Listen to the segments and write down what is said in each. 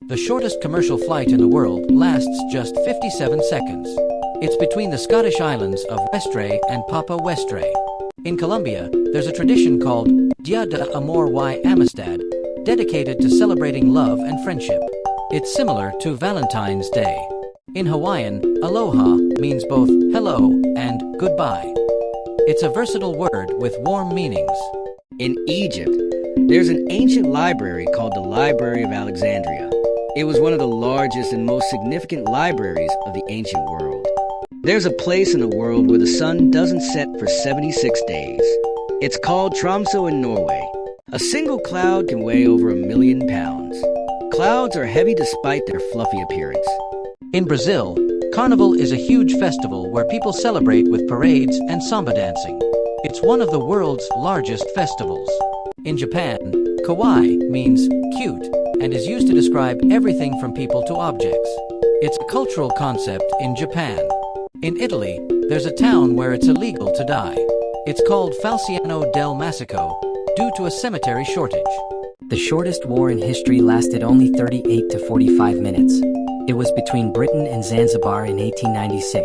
The shortest commercial flight in the world lasts just 57 seconds. It's between the Scottish islands of Westray and Papa Westray. In Colombia, there's a tradition called Dia de Amor y Amistad, dedicated to celebrating love and friendship. It's similar to Valentine's Day. In Hawaiian, aloha means both hello and goodbye. It's a versatile word with warm meanings. In Egypt, there's an ancient library called the Library of Alexandria. It was one of the largest and most significant libraries of the ancient world. There's a place in the world where the sun doesn't set for 76 days. It's called Tromsø in Norway. A single cloud can weigh over 1 million pounds. Clouds are heavy despite their fluffy appearance. In Brazil, Carnival is a huge festival where people celebrate with parades and samba dancing. It's one of the world's largest festivals. In Japan, kawaii means cute and is used to describe everything from people to objects. It's a cultural concept in Japan. In Italy, there's a town where it's illegal to die. It's called Falciano del Masico due to a cemetery shortage. The shortest war in history lasted only 38 to 45 minutes. It was between Britain and Zanzibar in 1896.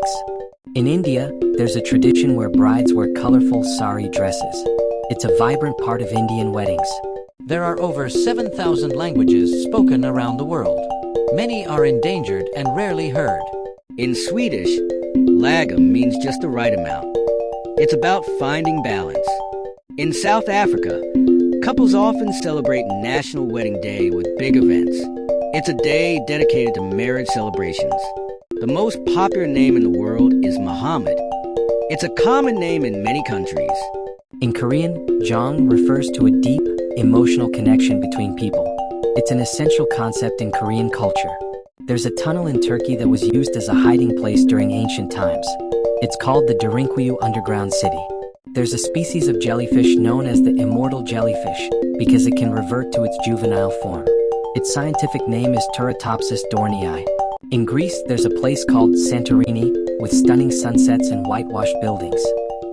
In India, there's a tradition where brides wear colorful sari dresses. It's a vibrant part of Indian weddings. There are over 7,000 languages spoken around the world. Many are endangered and rarely heard. In Swedish, lagom means just the right amount. It's about finding balance. In South Africa, couples often celebrate National Wedding Day with big events. It's a day dedicated to marriage celebrations. The most popular name in the world is Muhammad. It's a common name in many countries. In Korean, jong refers to a deep, emotional connection between people. It's an essential concept in Korean culture. There's a tunnel in Turkey that was used as a hiding place during ancient times. It's called the Derinkuyu Underground City. There's a species of jellyfish known as the immortal jellyfish because it can revert to its juvenile form. Its scientific name is Turritopsis dohrnii. In Greece, there's a place called Santorini with stunning sunsets and whitewashed buildings.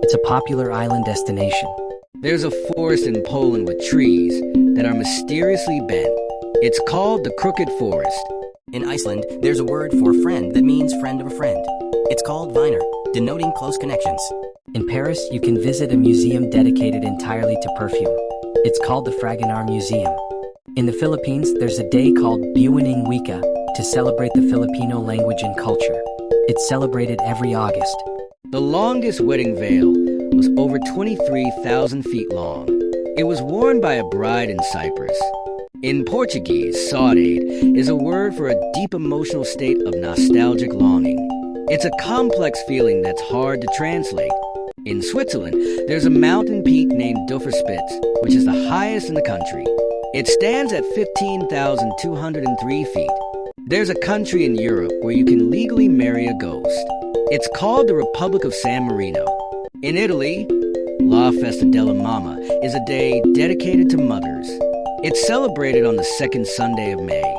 It's a popular island destination. There's a forest in Poland with trees that are mysteriously bent. It's called the Crooked Forest. In Iceland, there's a word for friend that means friend of a friend. It's called Vinur, denoting close connections. In Paris, you can visit a museum dedicated entirely to perfume. It's called the Fragonard Museum. In the Philippines, there's a day called Buwan ng Wika to celebrate the Filipino language and culture. It's celebrated every August. The longest wedding veil was over 23,000 feet long. It was worn by a bride in Cyprus. In Portuguese, saudade is a word for a deep emotional state of nostalgic longing. It's a complex feeling that's hard to translate. In Switzerland, there's a mountain peak named Dufferspitz, which is the highest in the country. It stands at 15,203 feet. There's a country in Europe where you can legally marry a ghost. It's called the Republic of San Marino. In Italy, La Festa della Mamma is a day dedicated to mothers. It's celebrated on the second Sunday of May.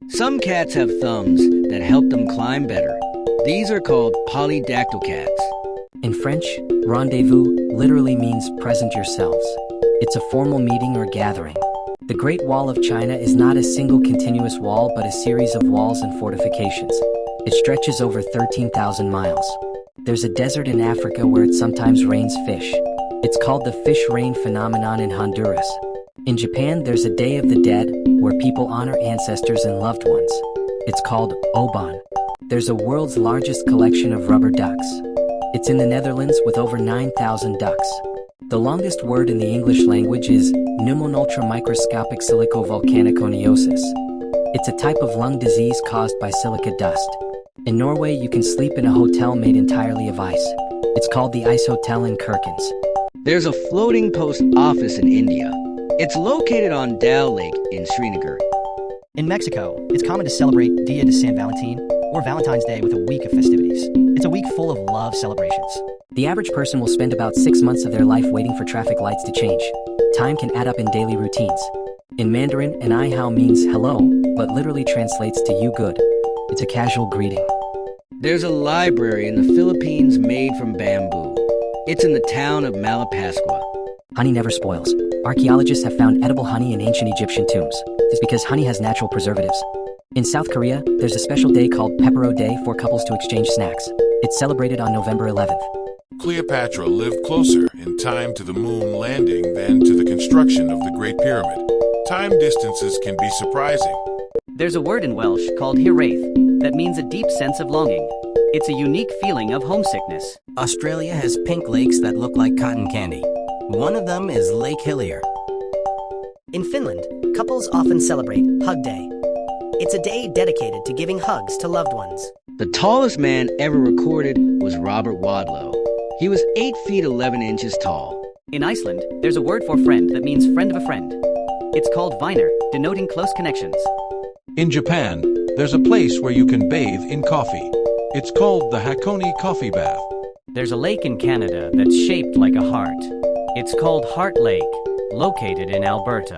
Some cats have thumbs that help them climb better. These are called polydactyl cats. In French, rendezvous literally means present yourselves. It's a formal meeting or gathering. The Great Wall of China is not a single continuous wall but a series of walls and fortifications. It stretches over 13,000 miles. There's a desert in Africa where it sometimes rains fish. It's called the fish rain phenomenon in Honduras. In Japan, there's a Day of the Dead where people honor ancestors and loved ones. It's called Obon. There's a world's largest collection of rubber ducks. It's in the Netherlands with over 9,000 ducks. The longest word in the English language is pneumon-ultramicroscopic silicovolcaniconiosis. It's a type of lung disease caused by silica dust. In Norway, you can sleep in a hotel made entirely of ice. It's called the Ice Hotel in Kirkens. There's a floating post office in India. It's located on Dal Lake in Srinagar. In Mexico, it's common to celebrate Dia de San Valentin or Valentine's Day with a week of festivities. It's a week full of love celebrations. The average person will spend about 6 months of their life waiting for traffic lights to change. Time can add up in daily routines. In Mandarin, an ai hao means hello, but literally translates to you good. It's a casual greeting. There's a library in the Philippines made from bamboo. It's in the town of Malapascua. Honey never spoils. Archaeologists have found edible honey in ancient Egyptian tombs. This is because honey has natural preservatives. In South Korea, there's a special day called Pepero Day for couples to exchange snacks. It's celebrated on November 11th. Cleopatra lived closer in time to the moon landing than to the construction of the Great Pyramid. Time distances can be surprising. There's a word in Welsh called hiraeth that means a deep sense of longing. It's a unique feeling of homesickness. Australia has pink lakes that look like cotton candy. One of them is Lake Hillier. In Finland, couples often celebrate Hug Day. It's a day dedicated to giving hugs to loved ones. The tallest man ever recorded was Robert Wadlow. He was 8 feet 11 inches tall. In Iceland, there's a word for friend that means friend of a friend. It's called vinur, denoting close connections. In Japan, there's a place where you can bathe in coffee. It's called the Hakone Coffee Bath. There's a lake in Canada that's shaped like a heart. It's called Heart Lake, located in Alberta.